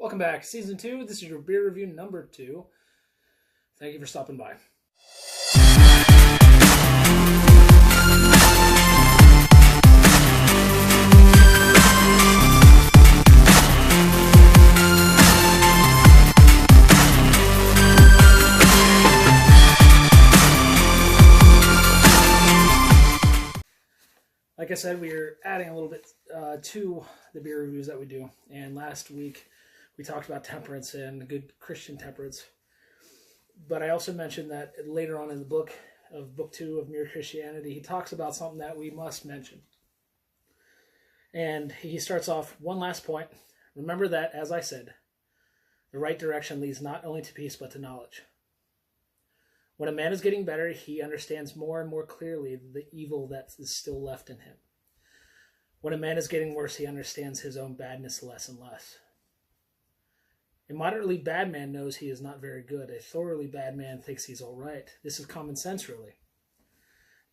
Welcome back. Season 2. This is your beer review number 2. Thank you for stopping by. Like I said, we're adding a little bit to the beer reviews that we do. And last week, we talked about temperance and good Christian temperance. But I also mentioned that later on in the book 2 of Mere Christianity, he talks about something that we must mention. And he starts off, one last point. Remember that, as I said, the right direction leads not only to peace, but to knowledge. When a man is getting better, he understands more and more clearly the evil that is still left in him. When a man is getting worse, he understands his own badness less and less. A moderately bad man knows he is not very good. A thoroughly bad man thinks he's all right. This is common sense, really.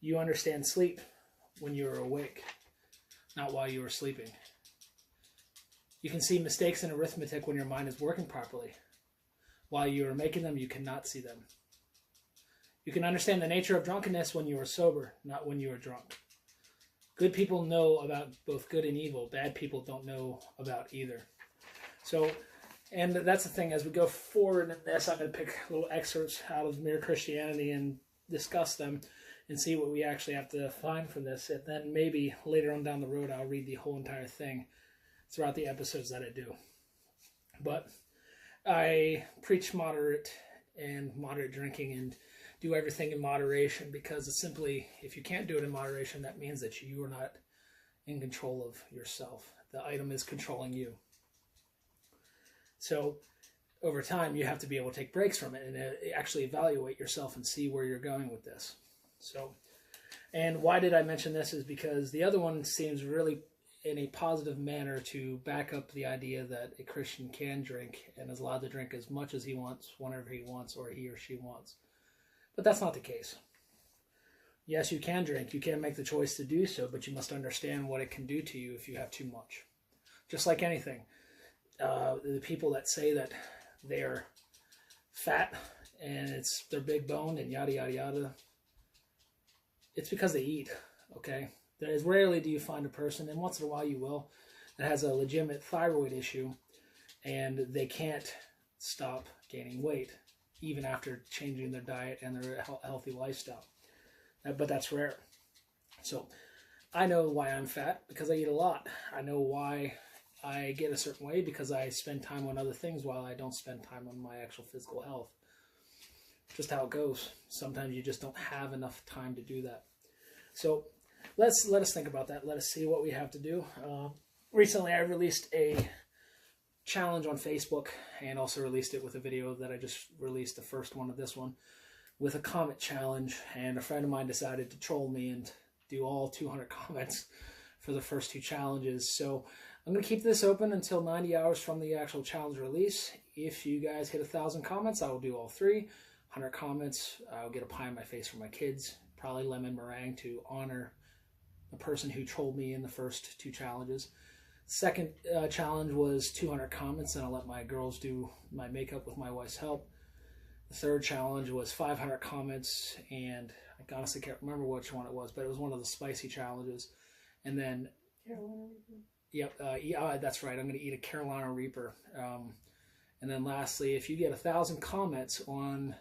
You understand sleep when you are awake, not while you are sleeping. You can see mistakes in arithmetic when your mind is working properly. While you are making them, you cannot see them. You can understand the nature of drunkenness when you are sober, not when you are drunk. Good people know about both good and evil. Bad people don't know about either. So, and that's the thing, as we go forward in this, I'm going to pick little excerpts out of Mere Christianity and discuss them and see what we actually have to find from this. And then maybe later on down the road, I'll read the whole entire thing throughout the episodes that I do. But I preach moderate drinking and do everything in moderation, because it's simply, if you can't do it in moderation, that means that you are not in control of yourself. The item is controlling you. So over time, you have to be able to take breaks from it and actually evaluate yourself and see where you're going with this. So, and why did I mention this is because the other one seems really in a positive manner to back up the idea that a Christian can drink and is allowed to drink as much as he wants, whenever he wants, or he or she wants. But that's not the case. Yes, you can drink. You can make the choice to do so, but you must understand what it can do to you if you have too much. Just like anything. The people that say that they're fat and they're big boned and yada, yada, yada, it's because they eat, okay? As rarely do you find a person, and once in a while you will, that has a legitimate thyroid issue and they can't stop gaining weight, even after changing their diet and their healthy lifestyle. But that's rare. So I know why I'm fat, because I eat a lot. I know why I get a certain way, because I spend time on other things while I don't spend time on my actual physical health. Just how it goes. Sometimes you just don't have enough time to do that. So let us think about that. Let us see what we have to do. Recently I released a challenge on Facebook, and also released it with a video that I just released, the first one of this one, with a comment challenge. And a friend of mine decided to troll me and do all 200 comments for the first 2 challenges. So I'm going to keep this open until 90 hours from the actual challenge release. If you guys hit 1,000 comments, I will do all 3. 100 comments, I'll get a pie in my face for my kids, probably lemon meringue to honor the person who trolled me in the first 2 challenges. Second challenge was 200 comments, and I'll let my girls do my makeup with my wife's help. The third challenge was 500 comments, and I honestly can't remember which one it was, but it was one of the spicy challenges. And then, yep, that's right, I'm going to eat a Carolina Reaper. And then lastly, if you get 1,000 comments on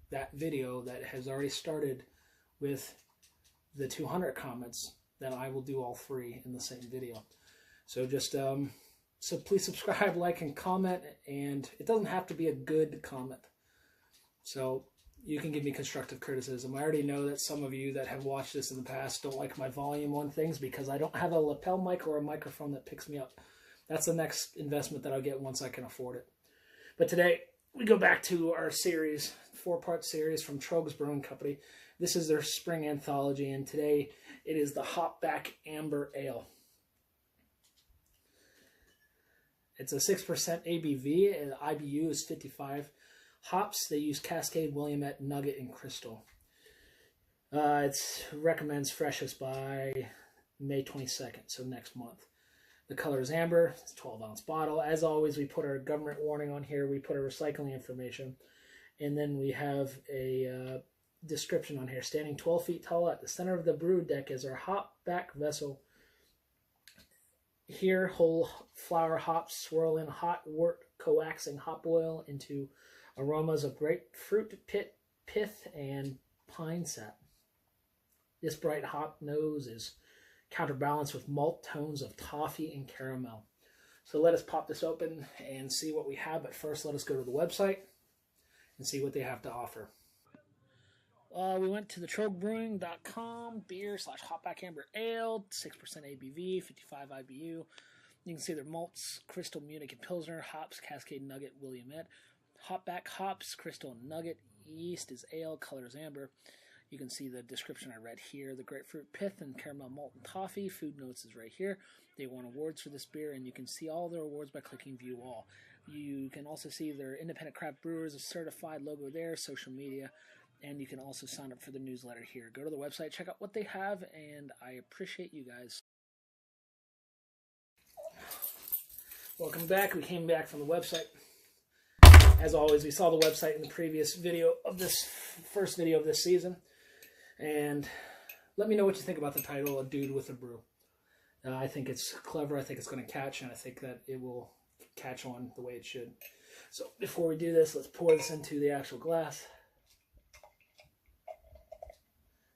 that video that has already started with the 200 comments, then I will do all 3 in the same video. So just, so please subscribe, like, and comment, and it doesn't have to be a good comment. So you can give me constructive criticism. I already know that some of you that have watched this in the past don't like my volume on things because I don't have a lapel mic or a microphone that picks me up. That's the next investment that I'll get once I can afford it. But today, we go back to our series, 4-part series from Troeg Brewing Company. This is their spring anthology, and today it is the Hopback Amber Ale. It's a 6% ABV, and IBU is 55. Hops, they use Cascade, Willamette, Nugget, and Crystal. It recommends freshest by May 22nd, so next month. The color is amber. It's a 12-ounce bottle. As always, we put our government warning on here. We put our recycling information. And then we have a description on here. Standing 12 feet tall at the center of the brew deck is our hopback vessel. Here, whole flower hops swirl in hot wort coaxing hop oil into aromas of grapefruit pith and pine sap. This bright hop nose is counterbalanced with malt tones of toffee and caramel. So let us pop this open and see what we have. But first, let us go to the website and see what they have to offer. We went to the TroegBrewing.com, beer/Hopback Amber Ale, 6% ABV, 55 IBU. You can see their malts, Crystal, Munich, and Pilsner, hops, Cascade, Nugget, Willamette. Hopback hops, Crystal, Nugget. Yeast is ale, color is amber. You can see the description I read here. The grapefruit pith and caramel malt and toffee. Food notes is right here. They won awards for this beer, and you can see all their awards by clicking View All. You can also see their independent craft brewers, a certified logo there, social media, and you can also sign up for the newsletter here. Go to the website, check out what they have, and I appreciate you guys. Welcome back. We came back from the website. As always, we saw the website in the previous video of this first video of this season. And let me know what you think about the title, A Dude with a Brew. I think it's clever. I think it's going to catch, and I think that it will catch on the way it should. So before we do this, let's pour this into the actual glass.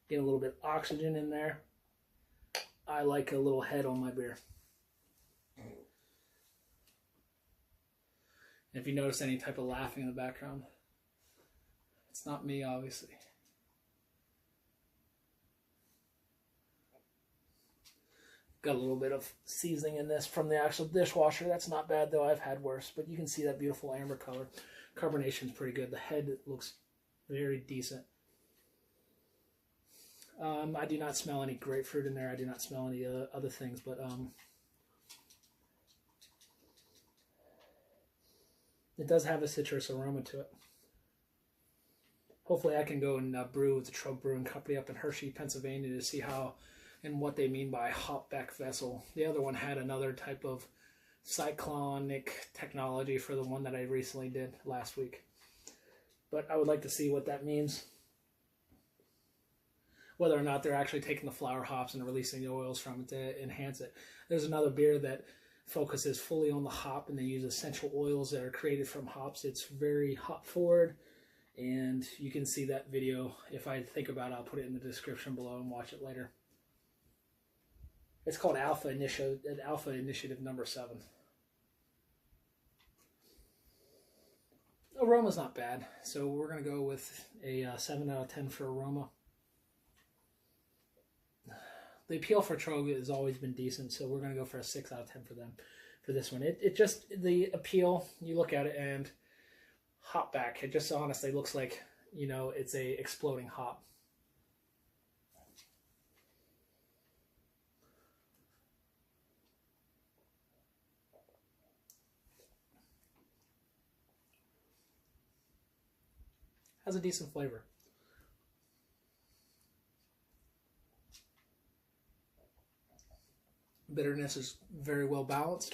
Get a little bit of oxygen in there. I like a little head on my beer. If you notice any type of laughing in the background, it's not me, obviously. Got a little bit of seasoning in this from the actual dishwasher. That's not bad, though. I've had worse, but you can see that beautiful amber color. Carbonation is pretty good. The head looks very decent. I do not smell any grapefruit in there. I do not smell any other things, but it does have a citrus aroma to it. Hopefully I can go and brew with the Troeg Brewing Company up in Hershey, Pennsylvania to see how and what they mean by hopback vessel. The other one had another type of cyclonic technology for the one that I recently did last week. But I would like to see what that means. Whether or not they're actually taking the flower hops and releasing the oils from it to enhance it. There's another beer that focuses fully on the hop, and they use essential oils that are created from hops. It's very hop forward, and you can see that video. If I think about it, I'll put it in the description below and watch it later. It's called Alpha Initiative number 7. Aroma's not bad, so we're going to go with a 7 out of 10 for aroma. The appeal for Troeg has always been decent, so we're going to go for a 6 out of 10 for them for this one. It just, the appeal, you look at it and hopback, it just honestly looks like, you know, it's a exploding hop. Has a decent flavor. Bitterness is very well balanced.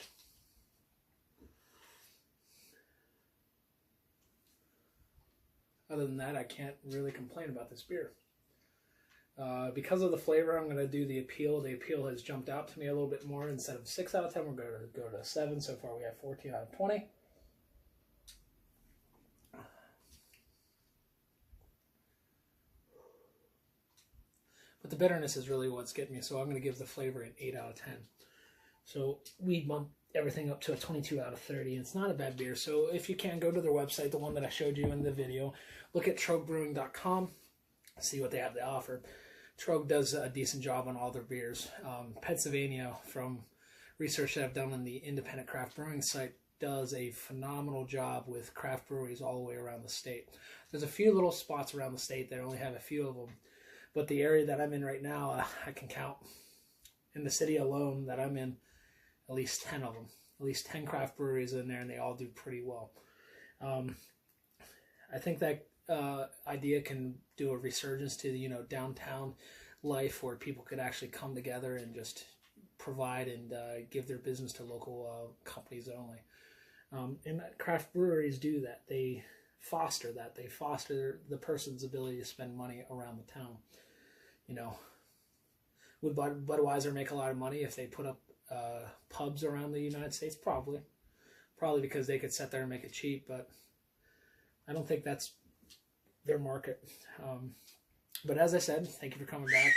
Other than that, I can't really complain about this beer. Because of the flavor, I'm going to do the appeal. The appeal has jumped out to me a little bit more. Instead of 6 out of 10, we're going to go to 7. So far, we have 14 out of 20. But the bitterness is really what's getting me, so I'm going to give the flavor an 8 out of 10. So we bumped everything up to a 22 out of 30, and it's not a bad beer. So if you can, go to their website, the one that I showed you in the video. Look at TroegBrewing.com, see what they have to offer. Troeg does a decent job on all their beers. Pennsylvania, from research that I've done on the independent craft brewing site, does a phenomenal job with craft breweries all the way around the state. There's a few little spots around the state that only have a few of them. But the area that I'm in right now, I can count in the city alone that I'm in at least 10 of them. At least 10 craft breweries in there, and they all do pretty well. I think that idea can do a resurgence to the, downtown life where people could actually come together and just provide and give their business to local companies only. And craft breweries do that. They foster that. They foster the person's ability to spend money around the town. You know, would Budweiser make a lot of money if they put up pubs around the United States? Probably because they could sit there and make it cheap, but I don't think that's their market. But as I said, thank you for coming back.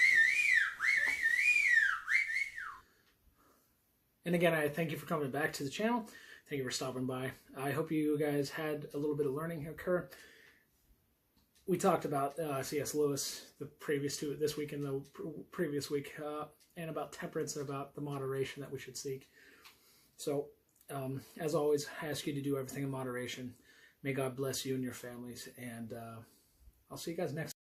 And again, I thank you for coming back to the channel. Thank you for stopping by. I hope you guys had a little bit of learning occur. We talked about C.S. Lewis this week and the previous week, and about temperance and about the moderation that we should seek. So, as always, I ask you to do everything in moderation. May God bless you and your families, and I'll see you guys next time.